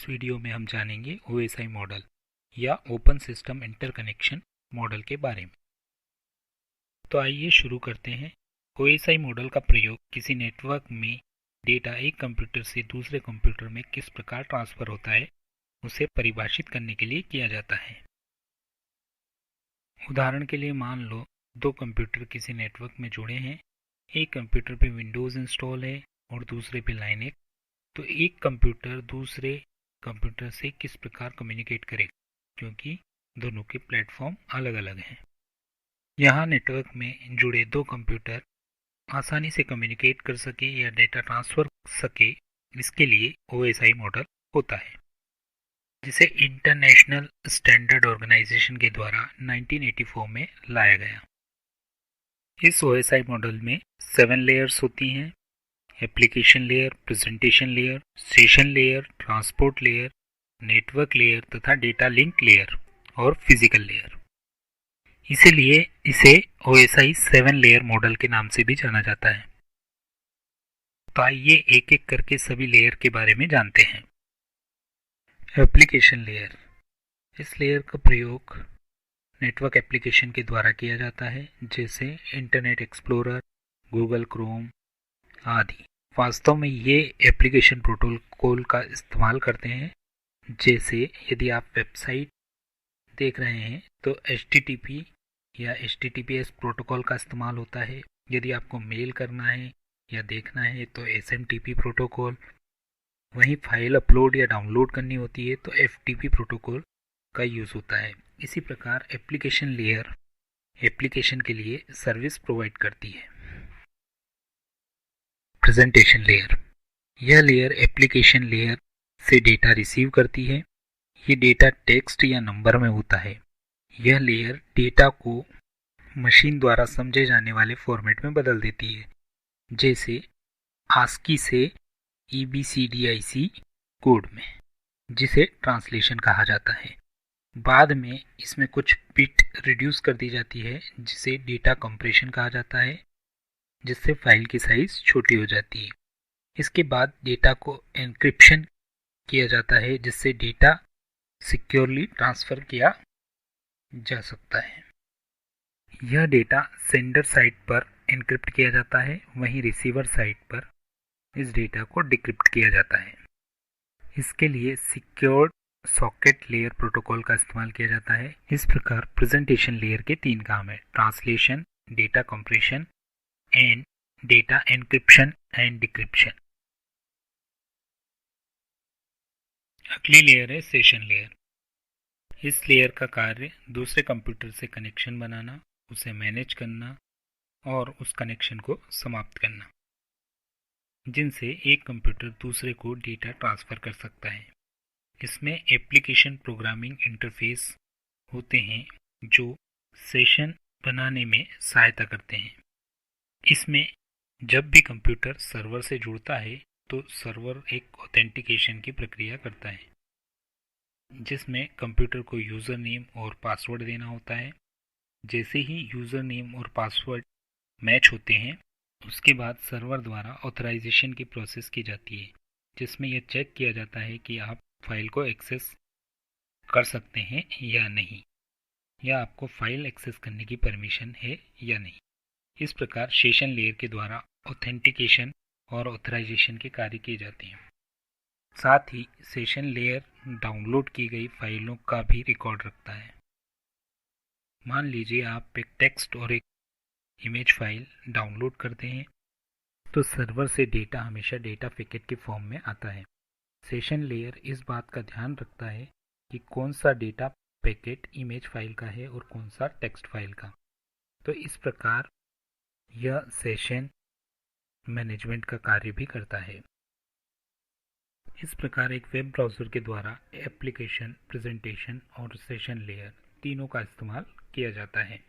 इस वीडियो में हम जानेंगे OSI मॉडल या ओपन सिस्टम इंटरकनेक्शन मॉडल के बारे में। तो आइए शुरू करते हैं। OSI मॉडल का प्रयोग किसी नेटवर्क में डेटा एक कंप्यूटर से दूसरे कंप्यूटर में किस प्रकार ट्रांसफर होता है उसे परिभाषित करने के लिए किया जाता है। उदाहरण के लिए मान लो दो कंप्यूटर किसी नेटवर्क में जुड़े हैं। एक कंप्यूटर पे विंडोज़ इंस्टॉल है और दूसरे पे लाइनेक्स। तो एक कंप्यूटर दूसरे कंप्यूटर से किस प्रकार कम्युनिकेट करेगा, क्योंकि दोनों के प्लेटफॉर्म अलग अलग हैं। यहाँ नेटवर्क में जुड़े दो कंप्यूटर आसानी से कम्युनिकेट कर सके या डेटा ट्रांसफर कर सके, इसके लिए OSI मॉडल होता है, जिसे इंटरनेशनल स्टैंडर्ड ऑर्गेनाइजेशन के द्वारा 1984 में लाया गया। इस OSI मॉडल में 7 लेयर्स होती हैं: application layer, presentation layer, session layer, transport layer, network layer तथा डेटा लिंक लेयर और फिजिकल लेयर। इसीलिए इसे OSI 7 लेयर मॉडल के नाम से भी जाना जाता है। तो आइए एक एक करके सभी लेयर के बारे में जानते हैं। Application layer. इस लेयर का प्रयोग नेटवर्क एप्लीकेशन के द्वारा किया जाता है, जैसे इंटरनेट एक्सप्लोरर, गूगल क्रोम आदि। वास्तव में ये एप्लीकेशन प्रोटोकॉल का इस्तेमाल करते हैं। जैसे यदि आप वेबसाइट देख रहे हैं तो HTTP या HTTPS प्रोटोकॉल का इस्तेमाल होता है। यदि आपको मेल करना है या देखना है तो SMTP प्रोटोकॉल। वहीं फाइल अपलोड या डाउनलोड करनी होती है तो FTP प्रोटोकॉल का यूज़ होता है। इसी प्रकार एप्लीकेशन लेयर एप्लीकेशन के लिए सर्विस प्रोवाइड करती है। Presentation layer. यह लेयर एप्लीकेशन लेयर से डेटा रिसीव करती है। ये डेटा टेक्स्ट या नंबर में होता है। यह लेयर डेटा को मशीन द्वारा समझे जाने वाले फॉर्मेट में बदल देती है, जैसे ASCII से EBCDIC कोड में, जिसे ट्रांसलेशन कहा जाता है। बाद में इसमें कुछ बिट रिड्यूस कर दी जाती है, जिसे डेटा कंप्रेशन कहा जाता है, जिससे फाइल की साइज छोटी हो जाती है। इसके बाद डेटा को एन्क्रिप्शन किया जाता है, जिससे डेटा सिक्योरली ट्रांसफ़र किया जा सकता है। यह डेटा सेंडर साइड पर एन्क्रिप्ट किया जाता है, वहीं रिसीवर साइड पर इस डेटा को डिक्रिप्ट किया जाता है। इसके लिए सिक्योर्ड सॉकेट लेयर प्रोटोकॉल का इस्तेमाल किया जाता है। इस प्रकार प्रेजेंटेशन लेयर के 3 काम है: translation, data compression and data encryption and decryption. अगली लेयर है सेशन लेयर। इस लेयर का कार्य दूसरे कंप्यूटर से कनेक्शन बनाना, उसे मैनेज करना और उस कनेक्शन को समाप्त करना, जिनसे एक कंप्यूटर दूसरे को डेटा ट्रांसफ़र कर सकता है। इसमें एप्लीकेशन प्रोग्रामिंग इंटरफेस होते हैं जो सेशन बनाने में सहायता करते हैं। इसमें जब भी कंप्यूटर सर्वर से जुड़ता है तो सर्वर एक ऑथेंटिकेशन की प्रक्रिया करता है, जिसमें कंप्यूटर को यूज़र नेम और पासवर्ड देना होता है। जैसे ही यूज़र नेम और पासवर्ड मैच होते हैं, उसके बाद सर्वर द्वारा ऑथराइजेशन की प्रोसेस की जाती है, जिसमें यह चेक किया जाता है कि आप फाइल को एक्सेस कर सकते हैं या नहीं, या आपको फाइल एक्सेस करने की परमिशन है या नहीं। इस प्रकार सेशन लेयर के द्वारा ऑथेंटिकेशन और ऑथराइजेशन के कार्य किए जाते हैं। साथ ही सेशन लेयर डाउनलोड की गई फाइलों का भी रिकॉर्ड रखता है। मान लीजिए आप एक टेक्स्ट और एक इमेज फाइल डाउनलोड करते हैं, तो सर्वर से डेटा हमेशा डेटा पैकेट के फॉर्म में आता है। सेशन लेयर इस बात का ध्यान रखता है कि कौन सा डेटा पैकेट इमेज फाइल का है और कौन सा टेक्स्ट फाइल का। तो इस प्रकार यह सेशन मैनेजमेंट का कार्य भी करता है। इस प्रकार एक वेब ब्राउज़र के द्वारा एप्लीकेशन, प्रेजेंटेशन और सेशन लेयर तीनों का इस्तेमाल किया जाता है।